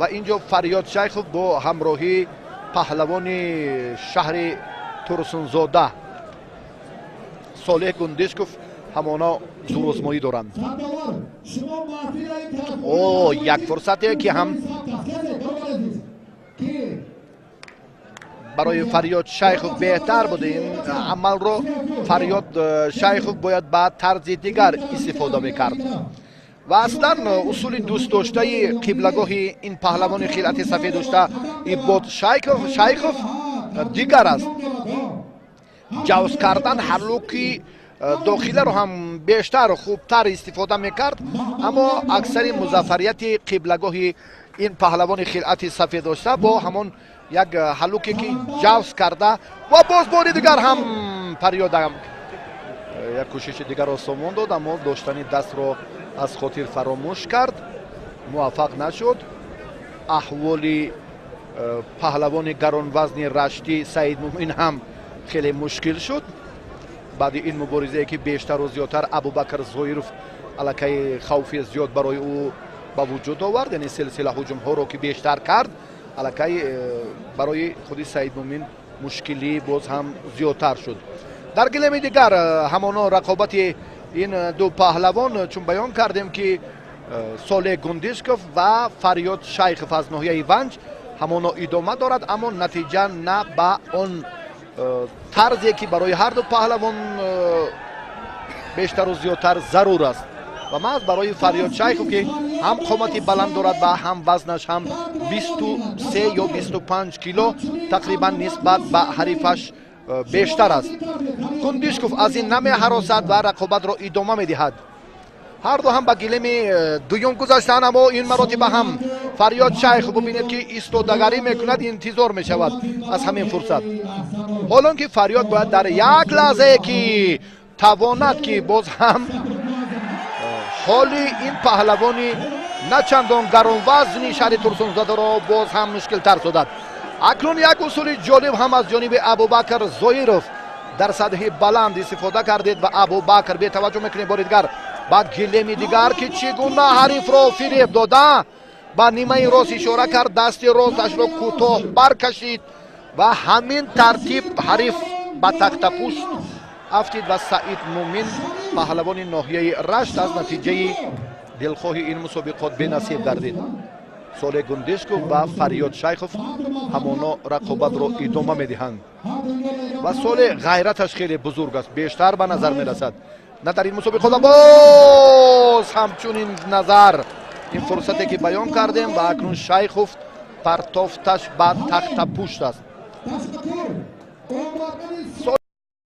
و اینجا فریاد شیخов با همراهی پهلوان شهر ترسونزاده صالح گندشکov همانا زورآزمایی دارند. یک فرصتی که هم برای فریاد شیخов بهتر بود. این عمل رو فریاد شیخov باید با طرز دیگر استفاده میکرد و اصلا اصول دوست داشته قبلگاه این پهلوان خلعت سفید داشته ایباد شیخov دیگر است. جوز کردن حلوکی داخله رو هم بیشتر و خوبتر استفاده میکرد، اما اکثر مظفریت قبلگاه این پهلوان خلعت سفید داشته با همون یک حلوکی که جوز کرده و باز باری دیگر هم فریاد یک کوشش دیگر را سامان داد، اما داشتن دست را از خاطر فراموش کرد، موفق نشد. احوال پهلوان گران وزن رشتی سعید مومین هم خیلی مشکل شد بعد این مبارزه که بیشتر و زیادتر ابوبکر زویروف الکی خوفی زیاد برای او با وجود آورد، یعنی سلسله هجوم ها رو که بیشتر کرد الکی برای خودی سعید مومین مشکلی باز هم زیادتر شد. در گلیم دیگر همانا رقابت این دو پهلوان چون بیان کردیم که صالح گندشکov و فریاد شیخov از ناحیه ونج همانا ادامه دارد، اما نتیجه نه با اون طرزی که برای هر دو پهلوان بیشتر و زیادتر ضرور است و محض برای فریاد شیخov که هم قامتی بلند دارد و هم وزنش هم 23 یا 25 کیلو تقریبا نسبت به حریفش بیشتر است. گندشکov از این نمی حراست و رقابت را ادامه می دهد. هر دو هم به گلیم دوم گذاشتند، اما این مراتب هم فریاد شیخov ببینید که ایستادگی میکند، انتظار می شود از همین فرصت. حالا که فریاد باید در یک لحظه که تواند که باز هم حال این پهلوانی نه چندان گران وزنی شهر ترسونزاده را باز هم مشکل تر شدد. اکنون یک اصول جالب هم از جانب ابوبکر زویروف در سطح بلند استفاده کردید و ابوبکر به توجه میکنید بار دیگر بعد گلیم دیگر که چگونه حریف را فریب داده با نیمه راست اشاره کرد، دست راستش را کوتاه برکشید و همین ترتیب حریف با تخت پوست افتید و سعید مومین پهلوان ناحیه رشت از نتیجه دلخواه این مسابقات به نصیب گردید. صالح گندشکov و فریاد شیخov همانا رقابت را ادامه میدهند و صالح غیرتش خیلی بزرگ است، بیشتر به نظر میرسد نه در این مسابقات. باز همچنین نظر این فرصتی که بیان کردیم و اکنون شیخov پرتافتش به تخت پوست است.